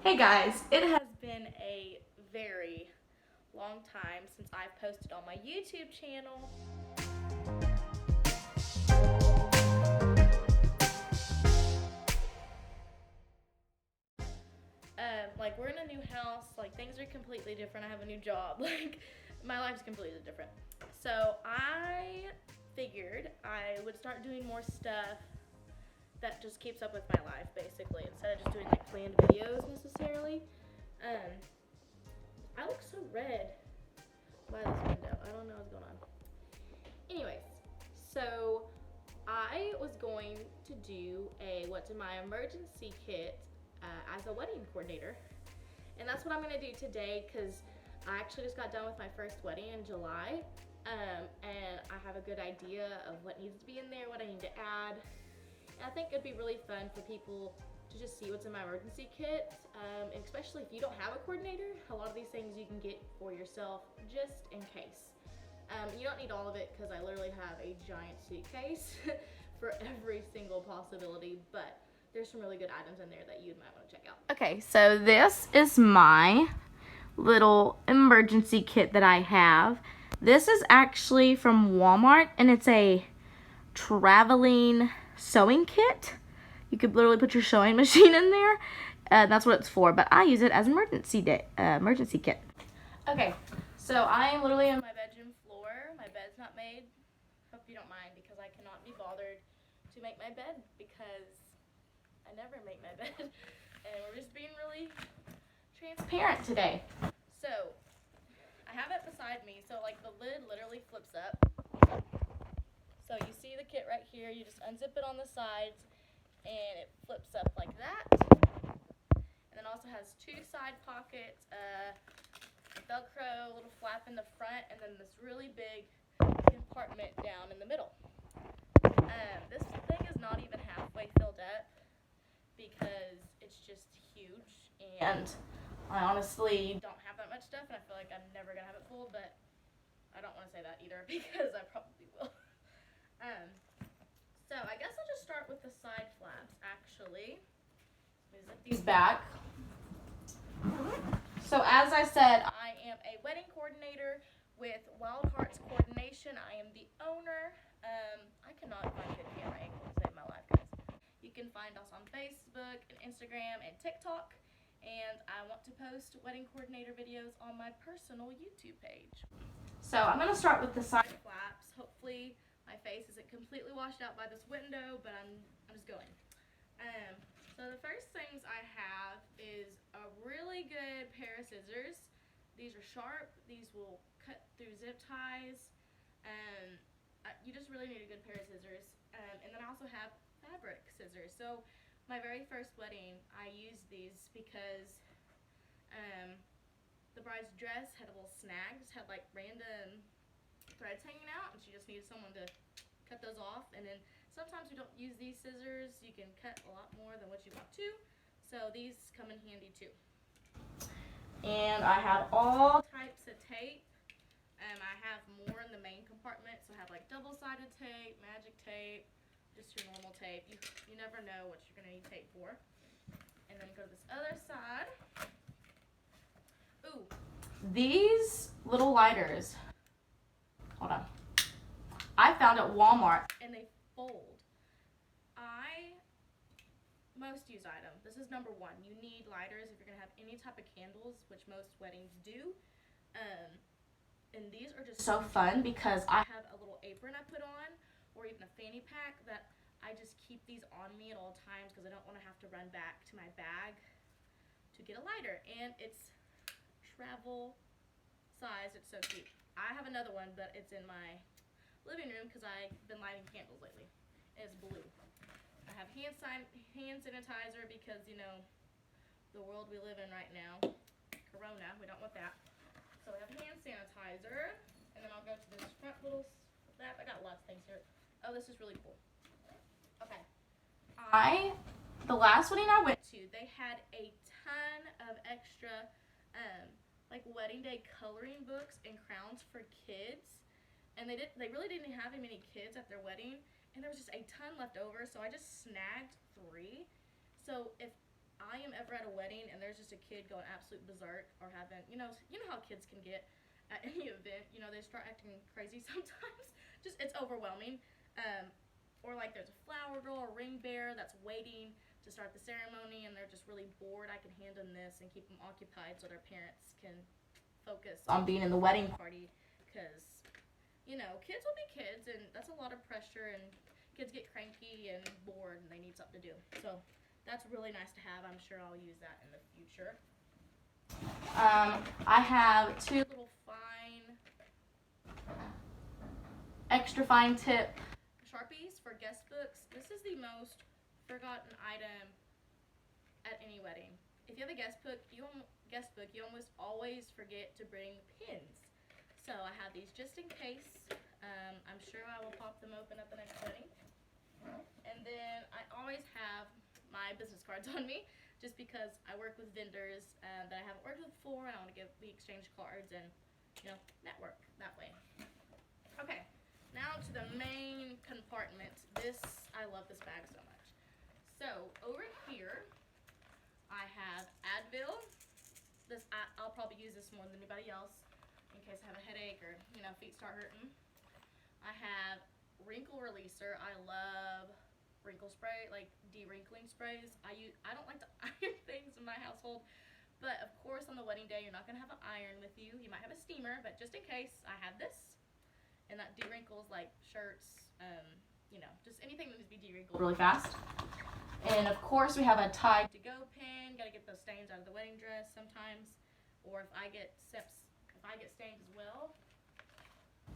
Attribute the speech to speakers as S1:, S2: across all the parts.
S1: Hey guys, it has been a very long time since I've posted on my YouTube channel. Like we're in a new house, like things are completely different. I have a new job, like my life's completely different. So I figured I would start doing more stuff that just keeps up with my life, basically, instead of just doing like planned videos necessarily. Um, I look so red by this window. I don't know what's going on. Anyways, so I was going to do a what's in my emergency kit as a wedding coordinator. And that's what I'm going to do today because I actually just got done with my first wedding in July. And I have a good idea of what needs to be in there, what I need to add. And I think it'd be really fun for people to just see what's in my emergency kit. And especially if you don't have a coordinator, a lot of these things you can get for yourself just in case. You don't need all of it because I literally have a giant suitcase for every single possibility, but there's some really good items in there that you might want to check out. Okay, so this is my little emergency kit that I have. This is actually from Walmart, and it's a traveling sewing kit. You could literally put your sewing machine in there. That's what it's for, but I use it as an emergency kit. Okay, so I am literally on my bedroom floor. My bed's not made. Hope you don't mind because I cannot be bothered to make my bed because I never make my bed. And we're just being really transparent today. So I have it beside me. So like the lid literally flips up. So you see the kit right here. You just unzip it on the sides and it flips up like that. And then also has two side pockets, Velcro, little flap in the front, and then this really big compartment down in the middle. This thing is not even halfway filled up because it's just huge, and I honestly don't have that much stuff, and I feel like I'm never gonna have it full, but I don't want to say that either because I probably will. So I guess I'll just start with the side flaps, actually. Let me zip these back. So as I said, I am a wedding coordinator with Wild Hearts Coordination. I am the owner. I cannot find a good camera angle to save my life, guys. You can find us on Facebook and Instagram and TikTok. And I want to post wedding coordinator videos on my personal YouTube page. So I'm going to start with the side flaps. Hopefully my face isn't completely washed out by this window, but I'm just going. So the first things I have is a really good pair of scissors. These are sharp. These will cut through zip ties. You just really need a good pair of scissors. And then I also have fabric scissors. So my very first wedding, I used these because the bride's dress had a little snag, just had like random threads hanging out, and she just needed someone to cut those off. And then sometimes we don't use these scissors. You can cut a lot more than what you want to. So these come in handy too. And I have all types of tape. I have more in the main compartment. So I have like double-sided tape, magic tape, just your normal tape. You never know what you're going to need tape for. And then go to this other side. Ooh, these little lighters. Hold on. I found at Walmart, and they fold. I most used item. This is number one. You need lighters if you're gonna have any type of candles, which most weddings do. And these are just so fun because I have a little apron I put on, or even a fanny pack that I just keep these on me at all times because I don't want to have to run back to my bag to get a lighter. And it's travel size. It's so cute. I have another one, but it's in my living room because I've been lighting candles lately. And it's blue. I have hand sanitizer because, you know, the world we live in right now, Corona, we don't want that. So we have hand sanitizer, and then I'll go to this front little flap. I got lots of things here. Oh, this is really cool. Okay. The last wedding I went to, they had a ton of extra, like wedding day coloring books and crowns for kids. And they really didn't have any kids at their wedding, and there was just a ton left over, so I just snagged 3. So if I am ever at a wedding and there's just a kid going absolute berserk or having, you know how kids can get at any event. You know, they start acting crazy sometimes. Just it's overwhelming. Or like there's a flower girl or ring bearer that's waiting to start the ceremony and they're just really bored. I can hand them this and keep them occupied so their parents can focus on being in the wedding party, because kids will be kids, and that's a lot of pressure, and kids get cranky and bored, and they need something to do. So that's really nice to have. I'm sure I'll use that in the future. I have two little extra fine tip Sharpies for guest books. This is the most forgotten item at any wedding. If you have a guest book, you almost always forget to bring pins. So I have these just in case. I'm sure I will pop them open at the next wedding. And then I always have my business cards on me, just because I work with vendors that I haven't worked with before, and I want to give the exchange cards and network that way. Okay, now to the main compartment. I love this bag so much. So over here, I have Advil. I'll probably use this more than anybody else in case I have a headache or feet start hurting. I have wrinkle releaser. I love wrinkle spray, like de-wrinkling sprays. I don't like to iron things in my household, but of course on the wedding day you're not gonna have an iron with you. You might have a steamer, but just in case, I have this, and that de-wrinkles like shirts, just anything that needs to be de-wrinkled really fast. And of course we have a Tide to Go pen. Gotta get those stains out of the wedding dress sometimes, or if I get stains as well.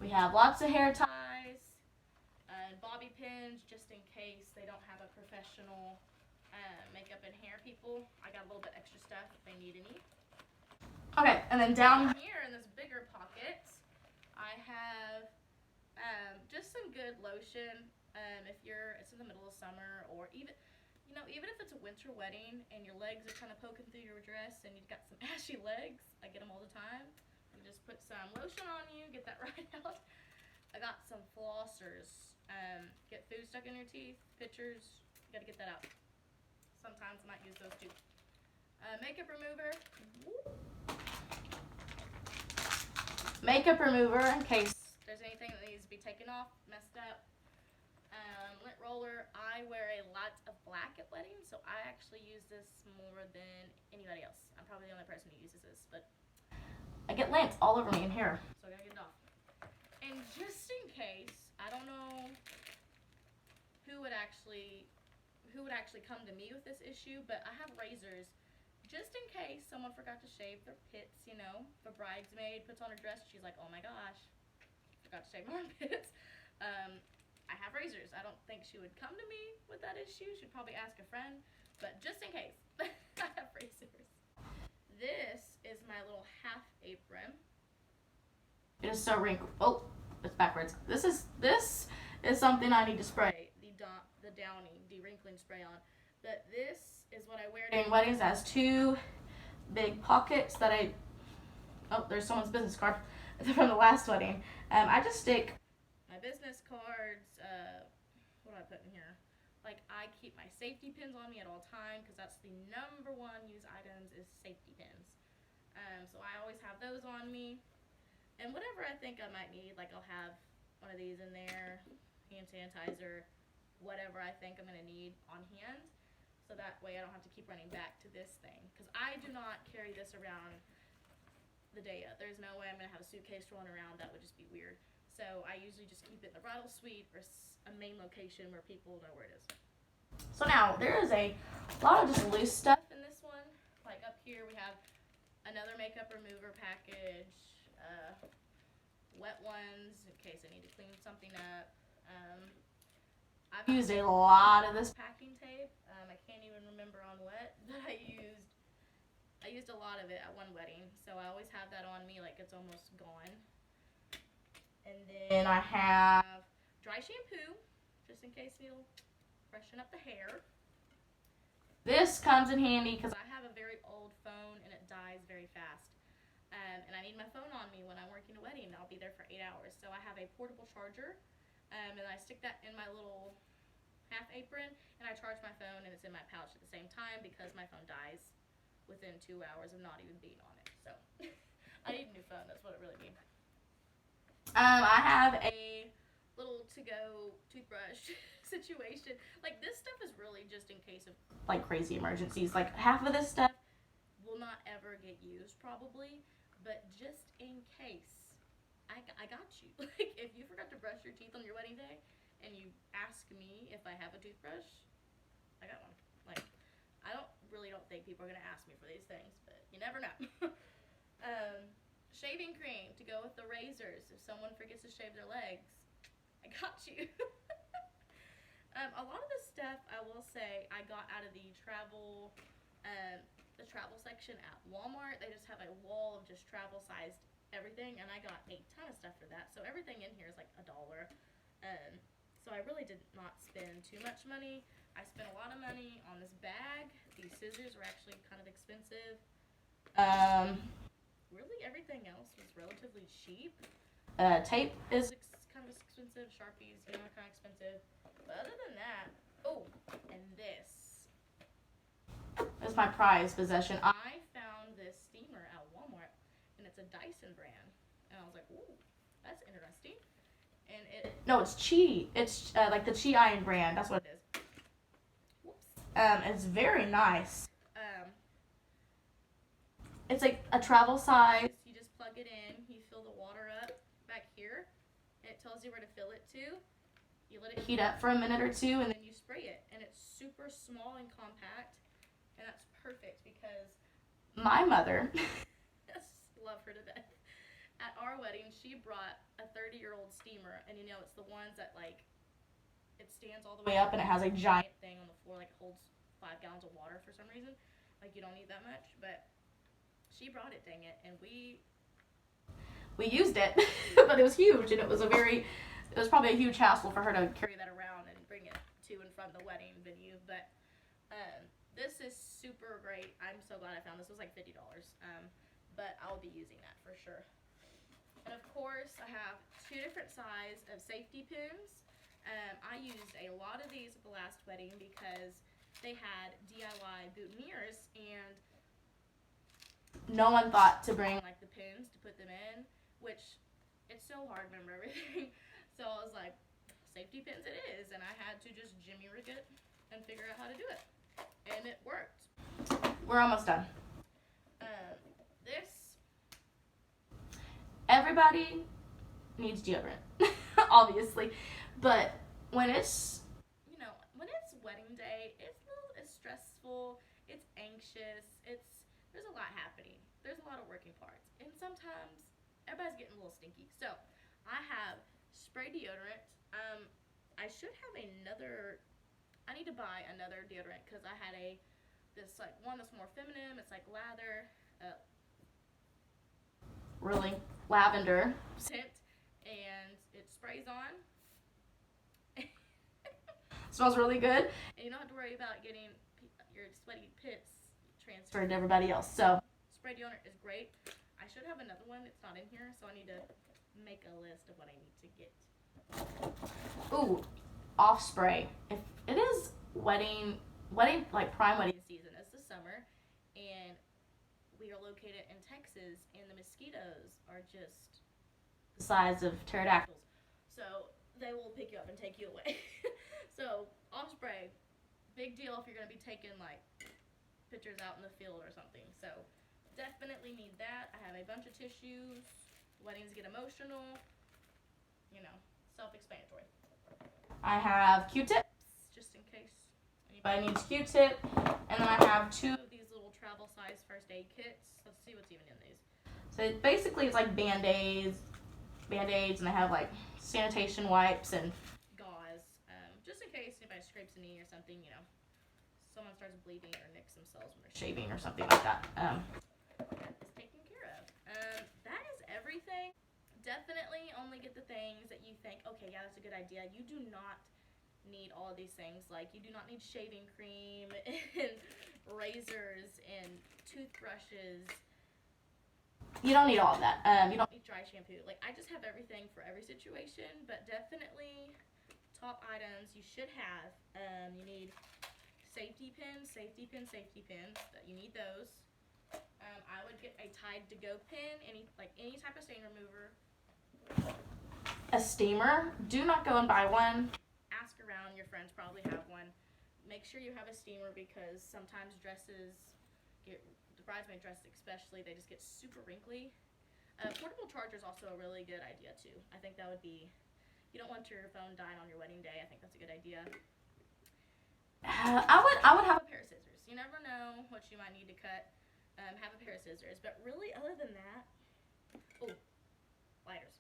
S1: We have lots of hair ties and bobby pins, just in case they don't have a professional makeup and hair people. I got a little bit extra stuff if they need any. Okay, and then down here in this bigger pocket, I have just some good lotion. If it's in the middle of summer, or even if it's a winter wedding and your legs are kind of poking through your dress and you've got some ashy legs, I get them all the time. You just put some lotion on you, get that right out. I got some flossers. Get food stuck in your teeth, pictures, you gotta get that out. Sometimes I might use those too. Makeup remover. Makeup remover in case there's anything that needs to be taken off, messed up. Lint roller. I wear a lot of black at weddings, so I actually use this more than anybody else. I'm probably the only person who uses this, but I get lint all over me in here, so I gotta get it off. And just in case, I don't know who would actually come to me with this issue, but I have razors just in case someone forgot to shave their pits. If a bridesmaid puts on her dress, she's like, oh my gosh, forgot to shave my armpits. I have razors. I don't think she would come to me with that issue. She'd probably ask a friend, but just in case, I have razors. This is my little half apron. It is so wrinkled. Oh, it's backwards. This is something I need to spray the Downy de-wrinkling spray on. But this is what I wear during weddings. It has two big pockets that there's someone's business card from the last wedding. I just stick my business cards. What do I put in here? Like, I keep my safety pins on me at all times, because that's the number one used items is safety pins. So I always have those on me. And whatever I think I might need, like I'll have one of these in there, hand sanitizer, whatever I think I'm going to need on hand. So that way I don't have to keep running back to this thing. Because I do not carry this around the day of. There's no way I'm going to have a suitcase rolling around. That would just be weird. So I usually just keep it in the bridal suite or a main location where people know where it is. So now, there is a lot of just loose stuff in this one. Like up here we have another makeup remover package. Wet ones in case I need to clean something up. I've used a lot of this packing tape. I can't even remember on what, but I used a lot of it at one wedding, so I always have that on me like it's almost gone. And then I have dry shampoo, just in case it'll freshen up the hair. This comes in handy because I have a very old phone and it dies very fast. And I need my phone on me when I'm working a wedding. I'll be there for 8 hours. So I have a portable charger, and I stick that in my little half apron, and I charge my phone, and it's in my pouch at the same time because my phone dies within 2 hours of not even being on it. So I need a new phone. That's what it really means. I have a little to-go toothbrush situation. Like, this stuff is really just in case of like crazy emergencies. Like, half of this stuff will not ever get used probably, but just in case, I got you. Like, if you forgot to brush your teeth on your wedding day and you ask me if I have a toothbrush, I got one. Like, I don't think people are gonna ask me for these things, but you never know. Shaving cream to go with the razors if someone forgets to shave their legs. I got you. A lot of this stuff, I will say, I got out of the travel section at Walmart. They just have a wall of just travel-sized everything, and I got a ton of stuff for that. So everything in here is like $1. So I really did not spend too much money. I spent a lot of money on this bag. These scissors were actually kind of expensive. Really everything else was relatively cheap. Tape is kind of expensive. Sharpies, kind of expensive. But other than that, oh, and this is my prized possession. I found this steamer at Walmart, and it's a Dyson brand. And I was like, ooh, that's interesting. And it's Chi. It's like the Chi Iron brand. That's what it is. Whoops. It's very nice. It's like a travel size. You just plug it in. You fill the water up back here. And it tells you where to fill it to. You let it heat up for a minute or two, and then you spray it. And it's super small and compact. And that's perfect because my mother, love her to death, at our wedding, she brought a 30-year-old steamer. And you know, it's the ones that like, it stands all the way up and it has a giant thing on the floor. Like, it holds 5 gallons of water for some reason. Like, you don't need that much, but she brought it, dang it, and we used it, but it was huge, and it was probably a huge hassle for her to carry that around and bring it to and from the wedding venue, but this is super great. I'm so glad I found this. It was like $50, but I'll be using that for sure. And of course, I have 2 different sizes of safety pins. I used a lot of these at the last wedding because they had DIY boutonnieres, and no one thought to bring like the pins to put them in, which it's so hard to remember everything. So I was like, safety pins it is, and I had to just jimmy rig it and figure out how to do it, and it worked. We're almost done. Everybody needs deodorant, obviously, but when it's wedding day, it's stressful, it's anxious, there's a lot happening. There's a lot of working parts. And sometimes everybody's getting a little stinky. So I have spray deodorant. I should have I need to buy another deodorant because I had this like one that's more feminine. It's like lather, really lavender scent, and it sprays on. Smells really good. And you don't have to worry about getting your sweaty pits transferred to everybody else. So spray deodorant is great. I should have another one. It's not in here, so I need to make a list of what I need to get. Ooh, off spray. If it is wedding like prime wedding season, it's the summer, and we are located in Texas, and the mosquitoes are just the size of pterodactyls. So they will pick you up and take you away. So off spray, big deal if you're gonna be taking like pictures out in the field or something. So definitely need that. I have a bunch of tissues. Weddings get emotional. Self-explanatory. I have Q-tips, just in case anybody needs Q-tip. And then I have 2 of these little travel size first aid kits. Let's see what's even in these. So basically it's like Band-Aids, and I have like sanitation wipes and gauze, just in case anybody scrapes a knee or something, someone starts bleeding or nicks themselves when they're shaving or something like that. That is taken care of. That is everything. Definitely only get the things that you think, okay, yeah, that's a good idea. You do not need all of these things. Like, you do not need shaving cream and razors and toothbrushes. You don't need all of that. You don't need dry shampoo. Like, I just have everything for every situation, but definitely top items you should have. You need safety pins. That you need those. I would get a Tide to Go pen, any type of stain remover. A steamer. Do not go and buy one. Ask around. Your friends probably have one. Make sure you have a steamer because sometimes dresses get, the bridesmaid dresses especially, they just get super wrinkly. Portable charger is also a really good idea too. I think that would be, you don't want your phone dying on your wedding day. I think that's a good idea. I would have a pair of scissors. You never know what you might need to cut. Have a pair of scissors. But really, other than that, lighters.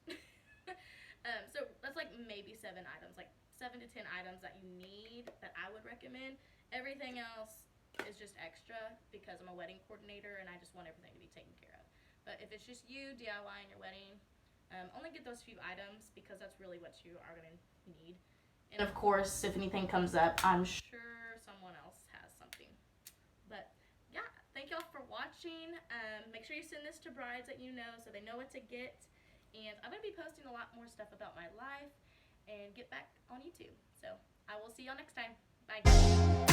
S1: So that's like maybe 7 items, like 7 to 10 items that you need that I would recommend. Everything else is just extra because I'm a wedding coordinator and I just want everything to be taken care of. But if it's just you DIYing your wedding, only get those few items because that's really what you are going to need. And of course, if anything comes up, I'm sure someone else has something. But yeah, thank y'all for watching. Make sure you send this to brides that you know so they know what to get. And I'm going to be posting a lot more stuff about my life and get back on YouTube. So I will see y'all next time. Bye.